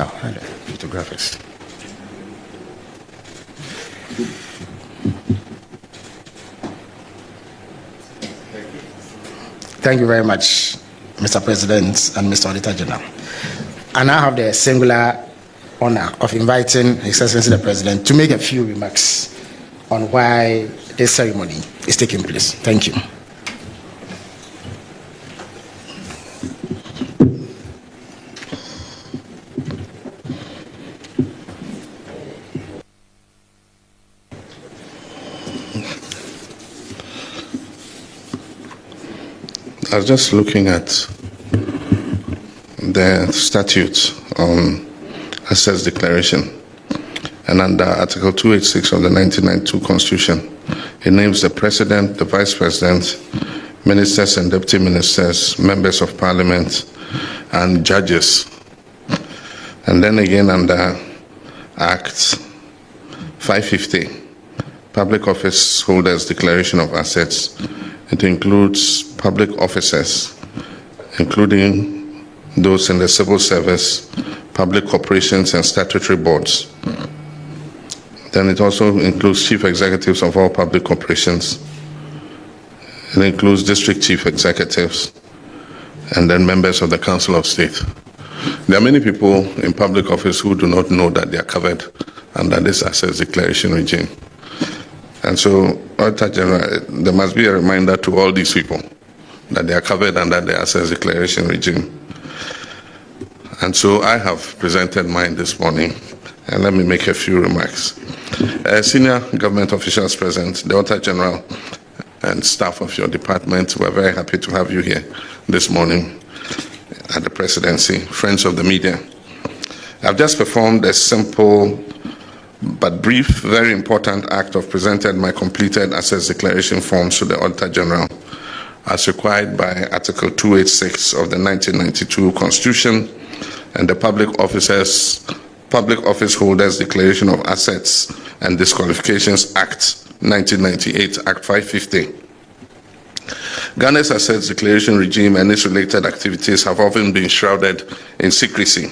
Photographers. Thank you very much, Mr. President and Mr. Auditor General. I now have the singular honor of inviting His Excellency the President to make a few remarks on why this ceremony is taking place. Thank you. I was just looking at the statute on Assets Declaration, and under Article 286 of the 1992 Constitution, it names the President, the Vice President, Ministers and Deputy Ministers, Members of Parliament, and judges. And then again under Act 550, Public Office Holders Declaration of Assets, it includes public officers, including those in the civil service, public corporations, and statutory boards. Then it also includes chief executives of all public corporations. It includes district chief executives, and then members of the Council of State. There are many people in public office who do not know that they are covered under this assets declaration regime. And so, Auditor General, there must be a reminder to all these people that they are covered under the assets declaration regime. And so I have presented mine this morning, and let me make a few remarks. Senior government officials present, the Auditor General and staff of your department, we're very happy to have you here this morning at the Presidency, friends of the media. I've just performed a simple but brief, very important act of presented my completed assets declaration forms to the Auditor General as required by Article 286 of the 1992 Constitution and the Public Office Holders Declaration of Assets and Disqualifications Act 1998, Act 550. Ghana's assets declaration regime and its related activities have often been shrouded in secrecy,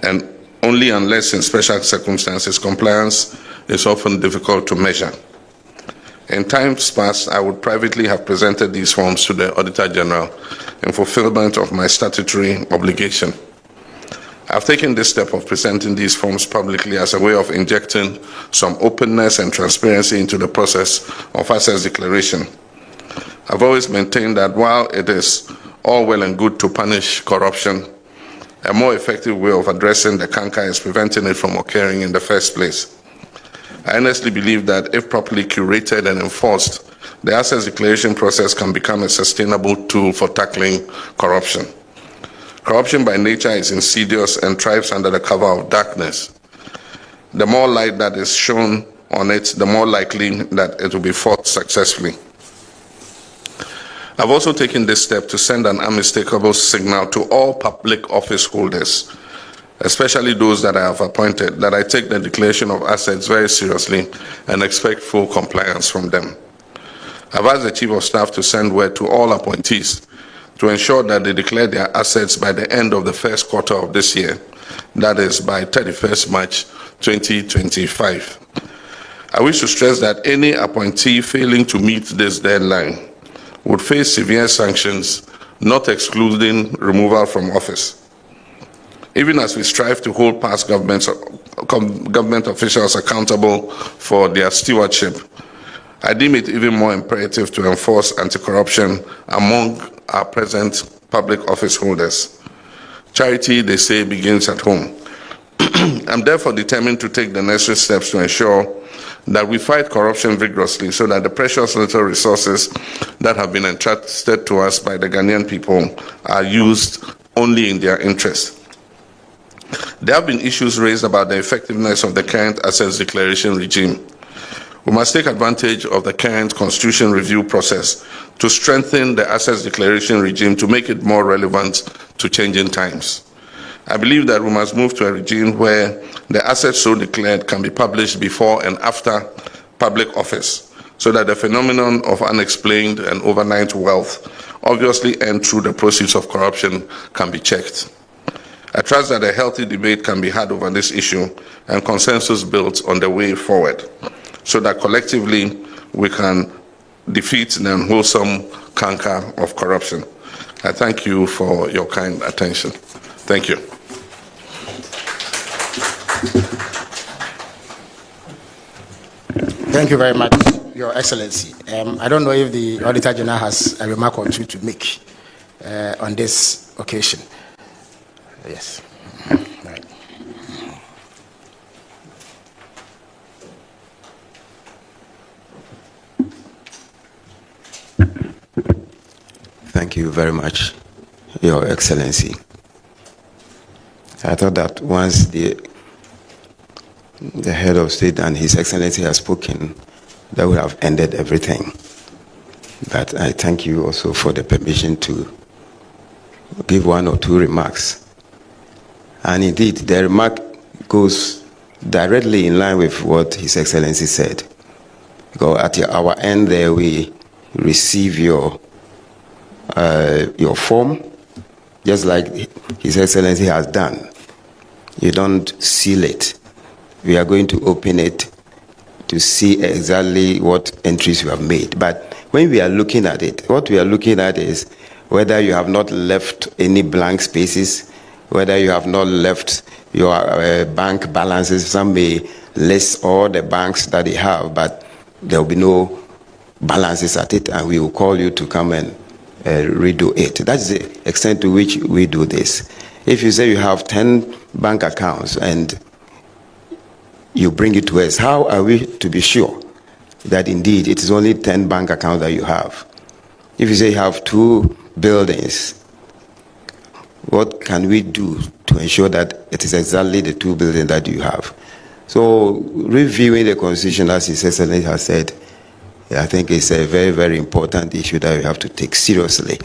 and only unless in special circumstances, compliance is often difficult to measure. In times past, I would privately have presented these forms to the Auditor General in fulfillment of my statutory obligation. I've taken this step of presenting these forms publicly as a way of injecting some openness and transparency into the process of assets declaration. I've always maintained that while it is all well and good to punish corruption, a more effective way of addressing the canker is preventing it from occurring in the first place. I honestly believe that if properly curated and enforced, the assets declaration process can become a sustainable tool for tackling corruption. Corruption by nature is insidious and thrives under the cover of darkness. The more light that is shone on it, the more likely that it will be fought successfully. I've also taken this step to send an unmistakable signal to all public office holders, especially those that I have appointed, that I take the declaration of assets very seriously and expect full compliance from them. I've asked the Chief of Staff to send word to all appointees to ensure that they declare their assets by the end of the first quarter of this year, that is by 31st March 2025. I wish to stress that any appointee failing to meet this deadline would face severe sanctions, not excluding removal from office. Even as we strive to hold past government officials accountable for their stewardship, I deem it even more imperative to enforce anti-corruption among our present public office holders. Charity, they say, begins at home. I'm therefore determined to take the necessary steps to ensure that we fight corruption vigorously so that the precious little resources that have been entrusted to us by the Ghanaian people are used only in their interest. There have been issues raised about the effectiveness of the current assets declaration regime. We must take advantage of the current constitution review process to strengthen the assets declaration regime to make it more relevant to changing times. I believe that we must move to a regime where the assets so declared can be published before and after public office, so that the phenomenon of unexplained and overnight wealth, obviously earned through the proceeds of corruption, can be checked. I trust that a healthy debate can be had over this issue and consensus built on the way forward, so that collectively we can defeat the unwholesome canker of corruption. I thank you for your kind attention. Thank you. Thank you very much, Your Excellency. I don't know if the Auditor General has a remark or two to make on this occasion. Yes. Right. Thank you very much, Your Excellency. I thought that once the head of state and His Excellency has spoken, that would have ended everything. But I thank you also for the permission to give one or two remarks. And indeed, the remark goes directly in line with what His Excellency said. Because at our end there, we receive your form, just like His Excellency has done. You don't seal it. We are going to open it to see exactly what entries you have made. But when we are looking at it, what we are looking at is whether you have not left any blank spaces, whether you have not left your bank balances. Some may list all the banks that they have, but there will be no balances at it, and we will call you to come and redo it. That's the extent to which we do this. If you say you have 10 bank accounts and you bring it to us, how are we to be sure that indeed it is only 10 bank accounts that you have? If you say you have 2 buildings, what can we do to ensure that it is exactly the 2 buildings that you have? So reviewing the Constitution, as His Excellency has said, I think it's a very, very important issue that we have to take seriously.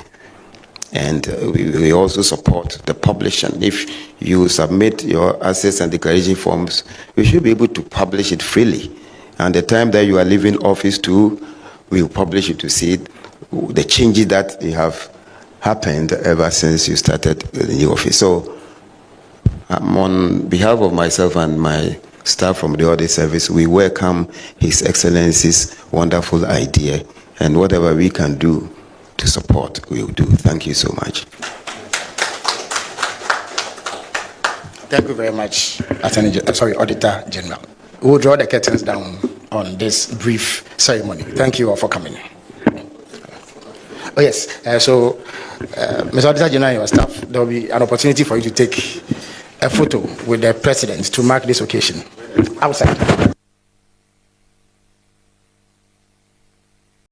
And we also support the publishing. If you submit your assets and declaration forms, we should be able to publish it freely. And the time that you are leaving office too, we will publish it to see the changes that have happened ever since you started the new office. So on behalf of myself and my staff from the Audit Service, we welcome His Excellency's wonderful idea, and whatever we can do to support, we will do. Thank you so much. Thank you very much, Auditor General. We will draw the curtains down on this brief ceremony. Thank you all for coming. Oh yes, Mr. Auditor General and your staff, there will be an opportunity for you to take a photo with the President to mark this occasion outside.